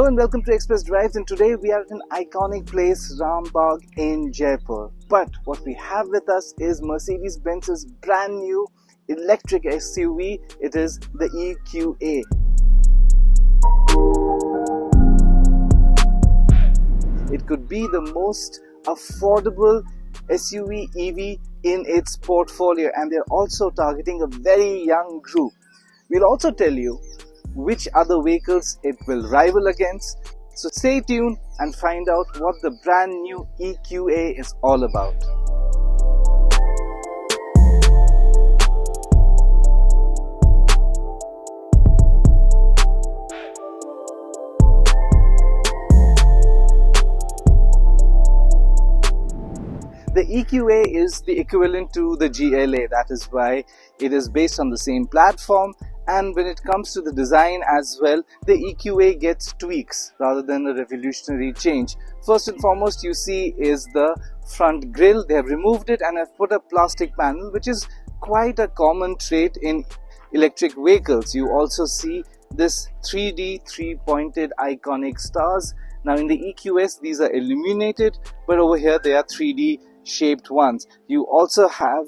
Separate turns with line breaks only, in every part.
and welcome to Express Drives, and today we are at an iconic place, Rambagh in Jaipur. But what we have with us is Mercedes-Benz's brand new electric SUV. It is the EQA. It could be the most affordable SUV EV in its portfolio, and they're also targeting a very young group. We'll also tell you which other vehicles it will rival against. So stay tuned and find out what the brand new EQA is all about. The EQA is the equivalent to the GLA, that is why it is based on the same platform. And when it comes to the design as well, the EQA gets tweaks rather than a revolutionary change. First and foremost, you see is the front grille. They have removed it and have put a plastic panel, which is quite a common trait in electric vehicles. You also see this 3D three-pointed iconic stars. Now in the EQS, these are illuminated, but over here they are 3D shaped ones. You also have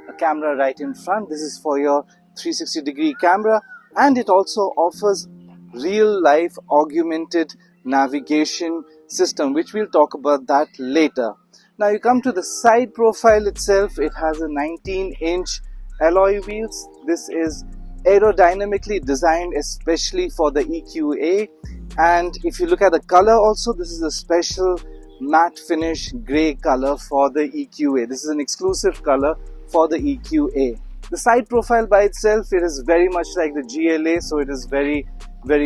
a camera right in front. This is for your 360-degree camera, and it also offers real-life augmented navigation system, which we'll talk about that later. Now you come to the side profile itself. It has a 19-inch alloy wheels. This is aerodynamically designed especially for the EQA, and if you look at the color also, this is a special matte finish grey color for the EQA. This is an exclusive color for the EQA. The side profile by itself, it is very much like the GLA, so it is very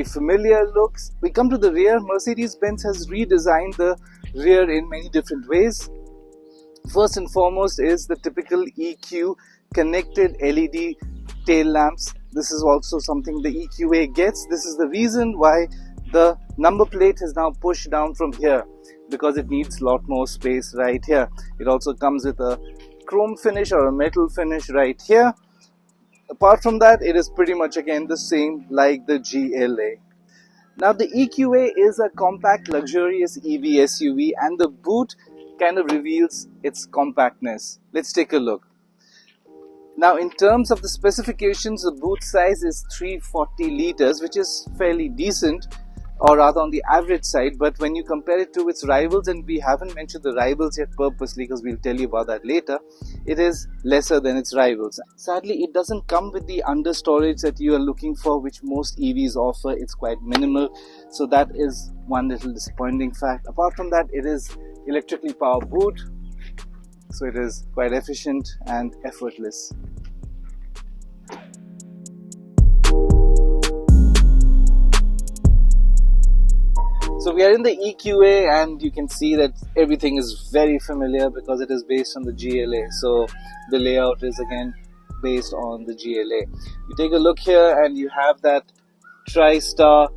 familiar looks. We come to the rear. Mercedes-Benz has redesigned the rear in many different ways. First and foremost is the typical EQ connected LED tail lamps. This is also something the EQA gets. This is the reason why the number plate is now pushed down from here, because it needs a lot more space right here. It also comes with a chrome finish or a metal finish right here. Apart from that, it is pretty much again the same like the GLA. Now the EQA is a compact luxurious EV SUV, and the boot kind of reveals its compactness. Let's take a look. Now in terms of the specifications, the boot size is 340 liters, which is fairly decent, or rather on the average side. But when you compare it to its rivals, and we haven't mentioned the rivals yet purposely because we'll tell you about that later, it is lesser than its rivals. Sadly, it doesn't come with the under storage that you are looking for, which most EVs offer. It's quite minimal, so that is one little disappointing fact. Apart from that, it is electrically powered boot, so it is quite efficient and effortless. So we are in the EQA, and you can see that everything is very familiar because it is based on the GLA. So the layout is again based on the GLA. You take a look here and you have that tri-star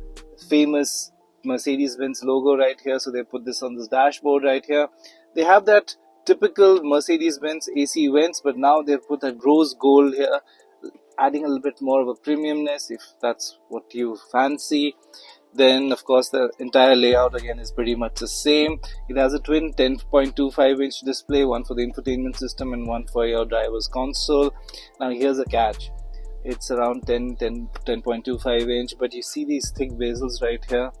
famous Mercedes-Benz logo right here. So they put this on this dashboard right here. They have that typical Mercedes-Benz AC vents, but now they've put that rose gold here, adding a little bit more of a premiumness if that's what you fancy. Then of course the entire layout again is pretty much the same. It has a twin 10.25 inch display, one for the infotainment system and one for your driver's console. Now here's a catch. It's around 10.25 inch, but you see these thick bezels right here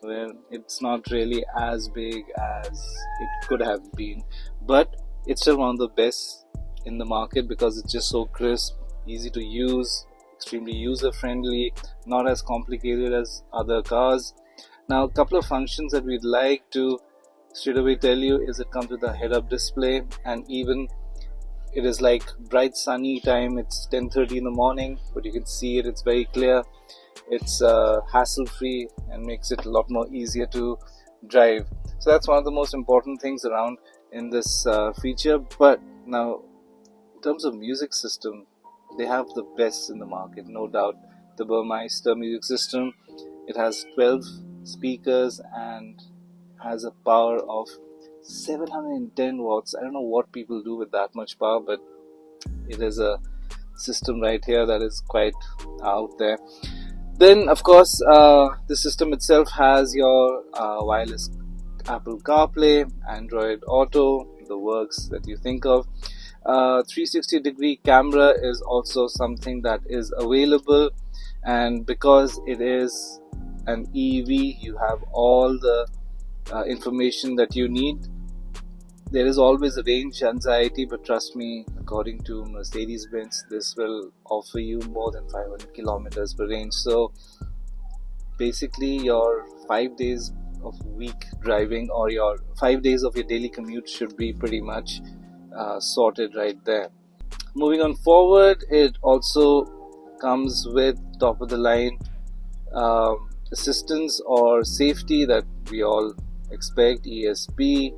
where it's not really as big as it could have been, but it's still one of the best in the market because it's just so crisp, easy to use, extremely user friendly, not as complicated as other cars. Now a couple of functions that we'd like to straight away tell you is it comes with a head-up display, and even it is like bright sunny time. It's 10:30 in the morning, but you can see it's very clear. It's hassle free and makes it a lot more easier to drive. So that's one of the most important things around in this feature. But now in terms of music system, they have the best in the market, no doubt. The Burmeister music system, it has 12 speakers and has a power of 710 watts. I don't know what people do with that much power, but it is a system right here that is quite out there. Then of course the system itself has your wireless Apple CarPlay, Android Auto, the works that you think of. 360-degree camera is also something that is available, and because it is an EV, you have all the information that you need. There is always a range anxiety, but trust me, according to Mercedes-Benz, this will offer you more than 500 kilometers per range. So basically, your 5 days of week driving, or your 5 days of your daily commute, should be pretty much sorted right there. Moving on forward, it also comes with top of the line assistance or safety that we all expect, ESP.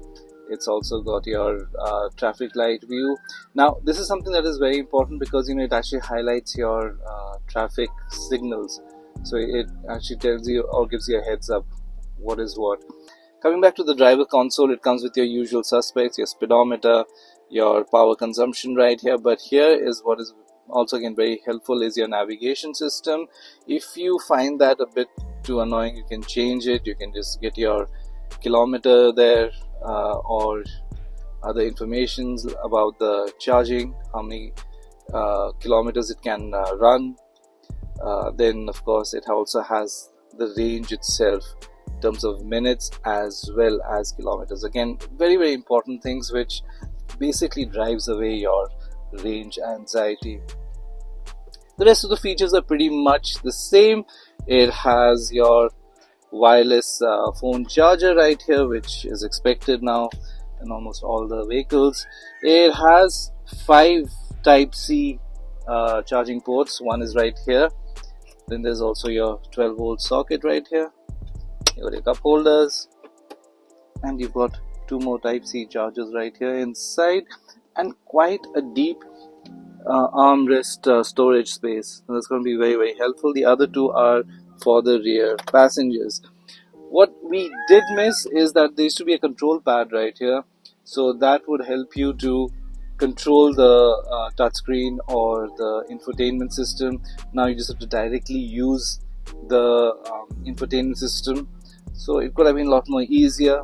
It's also got your traffic light view. Now this is something that is very important, because it actually highlights your traffic signals, so it actually tells you or gives you a heads up what is what. Coming back to the driver console, it comes with your usual suspects, your speedometer, your power consumption right here, but here is what is also again very helpful, is your navigation system. If you find that a bit too annoying, you can change it. You can just get your kilometer there, or other informations about the charging, how many kilometers it can run. Then of course it also has the range itself in terms of minutes as well as kilometers. Again, very very important things which basically drives away your range anxiety. The rest of the features are pretty much the same. It has your wireless phone charger right here, which is expected now in almost all the vehicles. It has 5 Type-C charging ports. One is right here. Then there's also your 12-volt socket right here. You got your cup holders, and you've got 2 more Type-C chargers right here inside, and quite a deep armrest storage space. So that's going to be very very helpful. The other 2 are for the rear passengers. What we did miss is that there used to be a control pad right here, so that would help you to control the touchscreen or the infotainment system. Now you just have to directly use the infotainment system, so it could have been a lot more easier.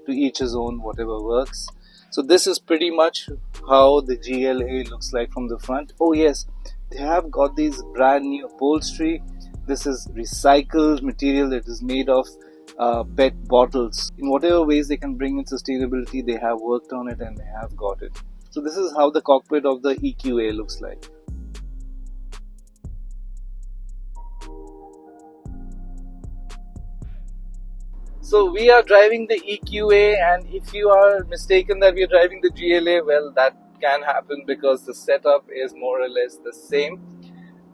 To each his own, whatever works. So this is pretty much how the GLA looks like from the front. Oh yes, they have got these brand new upholstery. This is recycled material that is made of PET bottles. In whatever ways they can bring in sustainability, they have worked on it and they have got it. So this is how the cockpit of the EQA looks like. So we are driving the EQA, and if you are mistaken that we are driving the GLA, well, that can happen because the setup is more or less the same.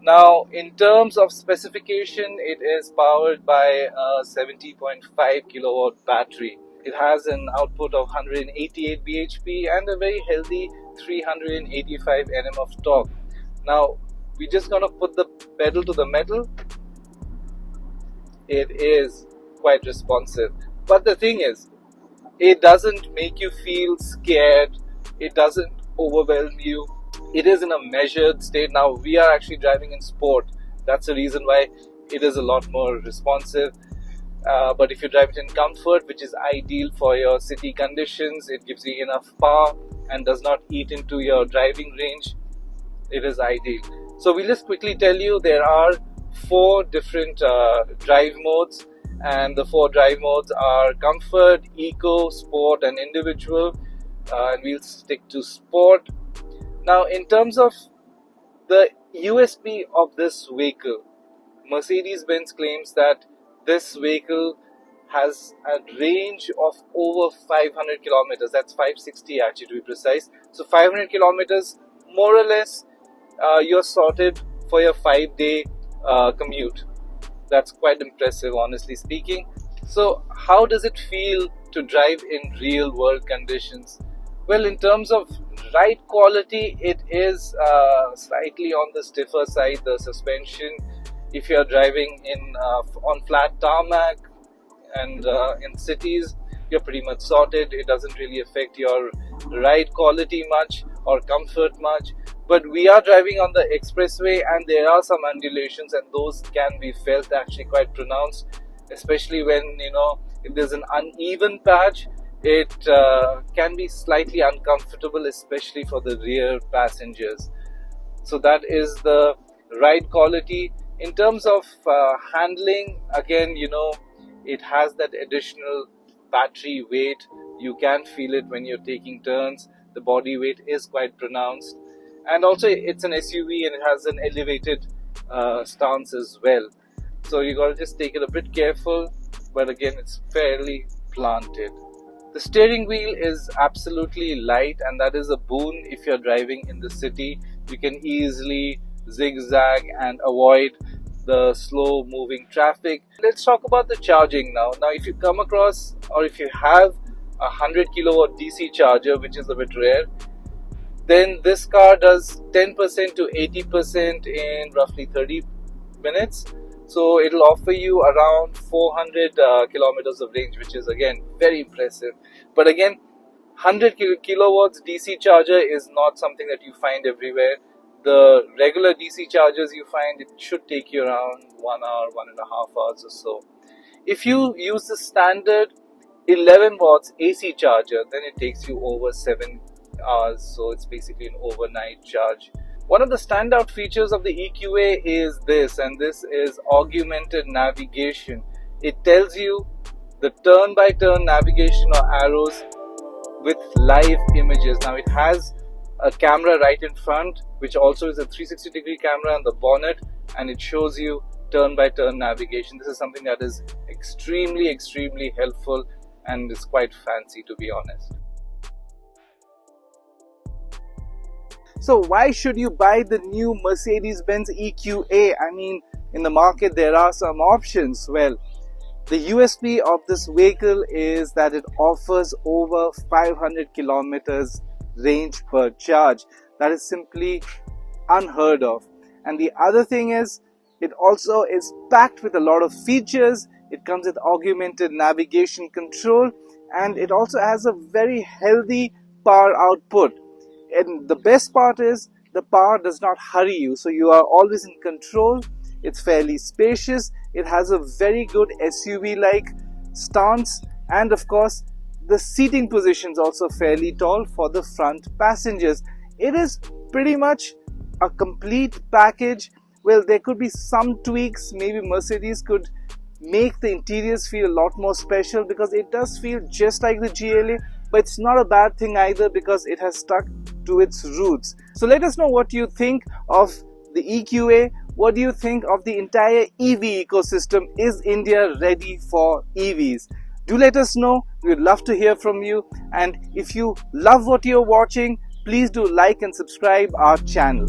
Now, in terms of specification, it is powered by a 70.5 kilowatt battery. It has an output of 188 bhp and a very healthy 385 Nm of torque. Now, we're just gonna put the pedal to the metal. It is quite responsive, but the thing is, it doesn't make you feel scared. It doesn't overwhelm you. It is in a measured state. Now we are actually driving in sport. That's the reason why it is a lot more responsive. But if you drive it in comfort, which is ideal for your city conditions, it gives you enough power and does not eat into your driving range, it is ideal. So we'll just quickly tell you there are 4 different drive modes, and the 4 drive modes are comfort, eco, sport and individual, and we'll stick to sport. Now in terms of the USP of this vehicle, Mercedes-Benz claims that this vehicle has a range of over 500 kilometers. That's 560 actually to be precise. So 500 kilometers, more or less, you're sorted for your 5-day commute. That's quite impressive, honestly speaking. So how does it feel to drive in real world conditions? Well, in terms of ride quality, it is slightly on the stiffer side, the suspension. If you're driving in on flat tarmac and in cities, you're pretty much sorted. It doesn't really affect your ride quality much or comfort much. But we are driving on the expressway and there are some undulations, and those can be felt actually quite pronounced, especially when, if there's an uneven patch, it can be slightly uncomfortable, especially for the rear passengers. So that is the ride quality. In terms of handling, again, it has that additional battery weight. You can feel it when you're taking turns. The body weight is quite pronounced, and also it's an SUV and it has an elevated stance as well. So you got to just take it a bit careful, but again, it's fairly planted. The steering wheel is absolutely light, and that is a boon if you're driving in the city. You can easily zigzag and avoid the slow moving traffic. Let's talk about the charging now. Now, if you come across or if you have a 100 kilowatt DC charger, which is a bit rare, then this car does 10% to 80% in roughly 30 minutes. So it'll offer you around 400 kilometers of range, which is again very impressive. But again, 100 kilowatts DC charger is not something that you find everywhere. The regular DC chargers you find, it should take you around 1 hour, 1.5 hours or so. If you use the standard 11 watts AC charger, then it takes you over 7 hours. So it's basically an overnight charge. One of the standout features of the EQA is this, and this is augmented navigation. It tells you the turn-by-turn navigation or arrows with live images. Now it has a camera right in front, which also is a 360-degree camera on the bonnet, and it shows you turn-by-turn navigation. This is something that is extremely helpful and is quite fancy, to be honest. So why should you buy the new Mercedes-Benz EQA? I mean, in the market there are some options. Well, the USP of this vehicle is that it offers over 500 kilometers range per charge. That is simply unheard of. And the other thing is, it also is packed with a lot of features. It comes with augmented navigation control, and it also has a very healthy power output. And the best part is, the power does not hurry you, so you are always in control. It's fairly spacious. It has a very good SUV-like stance, and of course, the seating positions also fairly tall for the front passengers. It is pretty much a complete package. Well, there could be some tweaks. Maybe Mercedes could make the interiors feel a lot more special, because it does feel just like the GLA, but it's not a bad thing either, because it has stuck to its roots. So let us know what you think of the EQA. What do you think of the entire EV ecosystem? Is India ready for EVs? Do let us know. We'd love to hear from you. And if you love what you're watching, please do like and subscribe our channel.